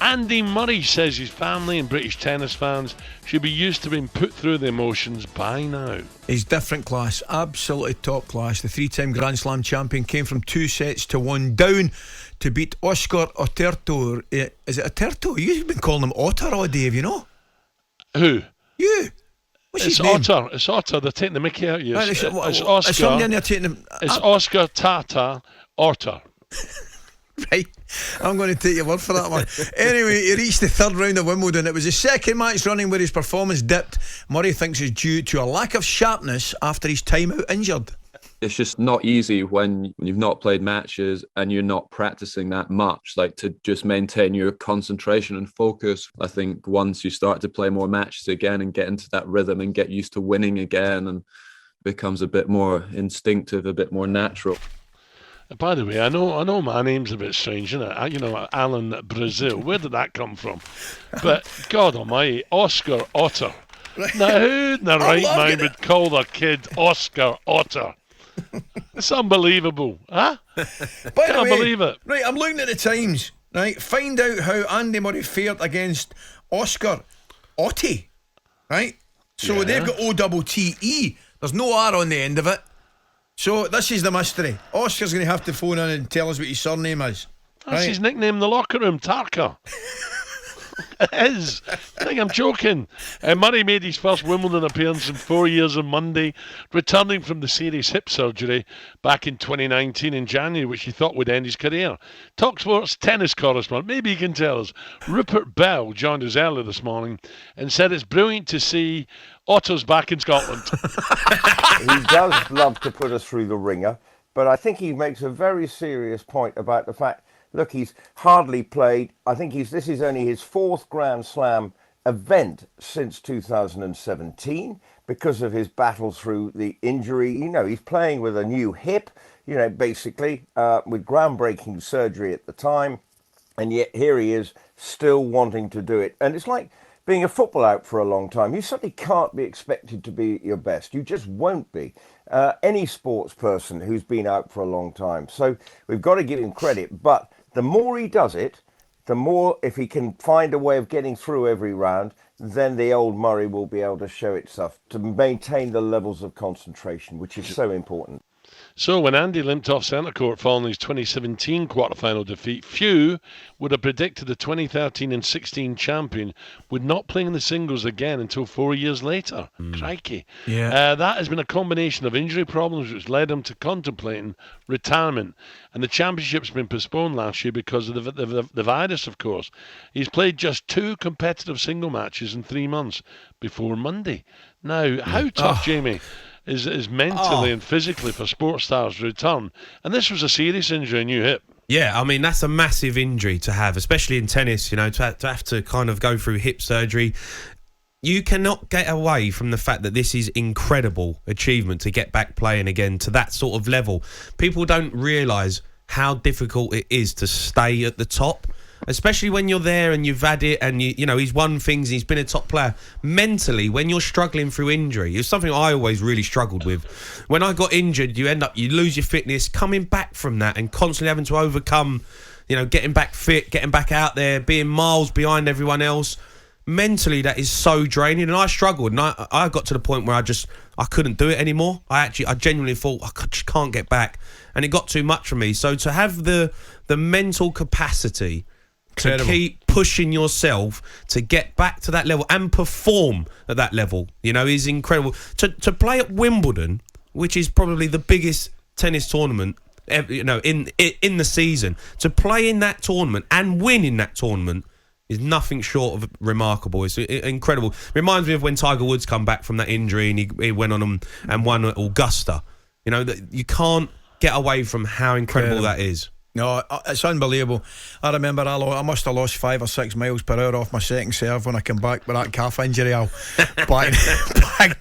Andy Murray says his family and British tennis fans should be used to being put through the emotions by now. He's different class, absolutely top class. The 3-time Grand Slam champion came from 2-1 down to beat Oscar Oterto. Is it Oterto? You've been calling him Otter all day, have you know? Who? You. What's It's his name? Otter. It's Otter. They're taking the mickey out of you. Right, It's it's Oscar. somebody in there taking him. It's Oscar Tata Otter. Right, I'm going to take your word for that one. Anyway, he reached the third round of Wimbledon. It was the second match running where his performance dipped. Murray thinks it's due to a lack of sharpness after his time out injured. It's just not easy when you've not played matches and you're not practicing that much, like to just maintain your concentration and focus. I think once you start to play more matches again and get into that rhythm and get used to winning again, and becomes a bit more instinctive, a bit more natural. By the way, I know my name's a bit strange, isn't it? You know, Alan Brazil. Where did that come from? But God Almighty, Oscar Otter. Now, who in the right mind would call their kid Oscar Otter? It's unbelievable, huh? Can't believe it. Right, I'm looking at the Times. Right, find out how Andy Murray fared against Oscar Otte. Right, so they've got O-T-T-E. There's no R on the end of it. So this is the mystery. Oscar's going to have to phone in and tell us what his surname is. That's his nickname in the locker room, Tarka. It is. I think I'm joking. Murray made his first Wimbledon appearance in 4 years on Monday, returning from the serious hip surgery back in 2019 in January, which he thought would end his career. talkSPORT's tennis correspondent, maybe he can tell us, Rupert Bell, joined us earlier this morning and said it's brilliant to see Otter's back in Scotland. He does love to put us through the ringer, but I think he makes a very serious point about the fact, look, he's hardly played. I think this is only his fourth Grand Slam event since 2017 because of his battle through the injury. You know, he's playing with a new hip, you know, basically with groundbreaking surgery at the time. And yet here he is still wanting to do it. And it's like being a football out for a long time. You certainly can't be expected to be at your best. You just won't be. Any sports person who's been out for a long time. So we've got to give him credit. But the more he does it, the more, if he can find a way of getting through every round, then the old Murray will be able to show itself to maintain the levels of concentration, which is so important. So when Andy limped off centre court following his 2017 quarter-final defeat, few would have predicted the 2013 and 16 champion would not play in the singles again until 4 years later. Crikey. Yeah. That has been a combination of injury problems which led him to contemplating retirement. And the championship's been postponed last year because of the virus, of course. He's played just 2 competitive single matches in 3 months before Monday. Now, how tough, Jamie, is mentally and physically for sports stars to return? And this was a serious injury, a new hip. Yeah, I mean, that's a massive injury to have, especially in tennis, you know, to have to kind of go through hip surgery. You cannot get away from the fact that this is incredible achievement to get back playing again to that sort of level. People don't realise how difficult it is to stay at the top, especially when you're there and you've had it and you know he's won things and he's been a top player. Mentally, when you're struggling through injury, it's something I always really struggled with. When I got injured, you lose your fitness, coming back from that and constantly having to overcome, you know, getting back fit, getting back out there, being miles behind everyone else. Mentally, that is so draining, and I struggled, and I got to the point where I couldn't do it anymore. I genuinely thought I just can't get back, and it got too much for me. So to have the mental capacity to keep pushing yourself to get back to that level and perform at that level, you know, is incredible. To play at Wimbledon, which is probably the biggest tennis tournament ever, you know, in the season, to play in that tournament and win in that tournament is nothing short of remarkable. It's incredible. Reminds me of when Tiger Woods come back from that injury and he went on and won at Augusta. You know, that you can't get away from how incredible that is. No, it's unbelievable. I remember I must have lost 5 or 6 miles per hour off my second serve when I came back with that calf injury back in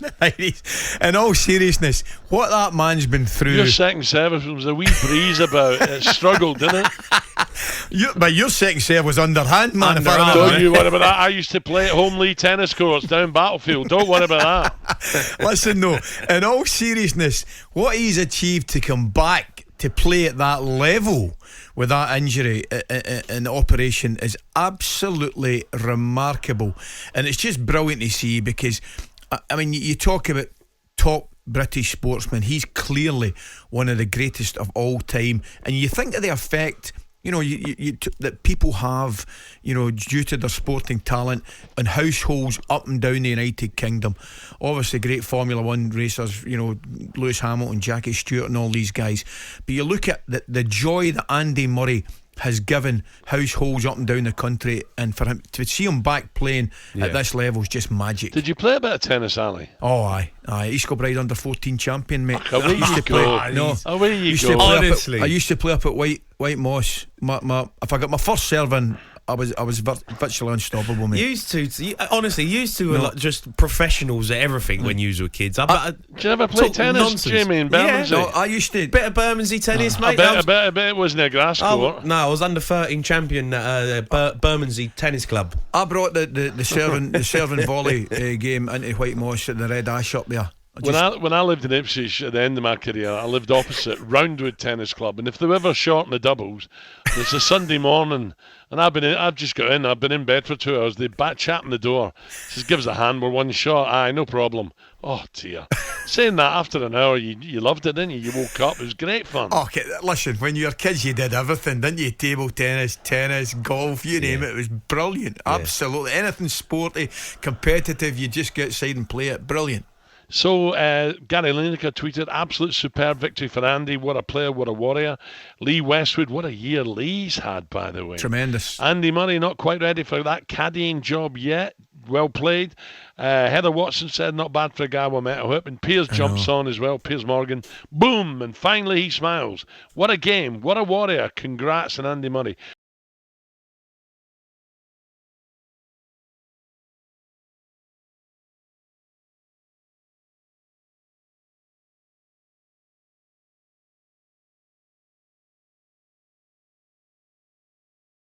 the 90s. In all seriousness, what that man's been through. Your second service was a wee breeze about. It struggled, didn't it? But your second serve was underhand, man. Don't you worry about that. I used to play at Homely tennis courts down Battlefield. Don't worry about that. Listen, though, in all seriousness, what he's achieved to come back to play at that level with that injury and operation is absolutely remarkable, and it's just brilliant to see, because I mean, you talk about top British sportsmen. He's clearly one of the greatest of all time, and you think of the effect, you know, that people have, you know, due to their sporting talent and households up and down the United Kingdom. Obviously great Formula 1 racers, you know, Lewis Hamilton, Jackie Stewart and all these guys, but you look at the joy that Andy Murray has given households up and down the country, and for him to see him back playing at this level is just magic. Did you play a bit of tennis, Ali? Oh, aye. East Kilbride under 14 champion, mate. Away you go. Away you go. Honestly, I used to play up at White Moss. If I got my first serving, I was virtually unstoppable, mate. Used to just professionals at everything when you were kids. Did you ever play tennis, nonsense. Jamie, in Bermondsey? No, I used to. Bit of Bermondsey tennis, mate. I bet it wasn't a grass court. No, I was under 13 champion at Bermondsey Tennis Club. I brought the serving volley game into White Moss at the Red Ash up there. When I lived in Ipswich at the end of my career, I lived opposite Roundwood Tennis Club, and if they were ever short in the doubles, it's a Sunday morning, and I've just got in. I've been in bed for 2 hours. They chat on the door. Says, "Give us a hand. We're one shot." Aye, no problem. Oh dear. Saying that, after an hour, you loved it, didn't you? You woke up. It was great fun. Okay, listen. When you were kids, you did everything, didn't you? Table tennis, golf, you name it. It was brilliant. Absolutely, anything sporty, competitive, you just get outside and play it. Brilliant. So Gary Lineker tweeted, absolute superb victory for Andy. What a player, what a warrior. Lee Westwood, what a year Lee's had, by the way. Tremendous. Andy Murray not quite ready for that caddying job yet. Well played. Heather Watson said, not bad for a guy we met. I hope. And Piers jumps on as well. Piers Morgan. Boom. And finally he smiles. What a game. What a warrior. Congrats on Andy Murray.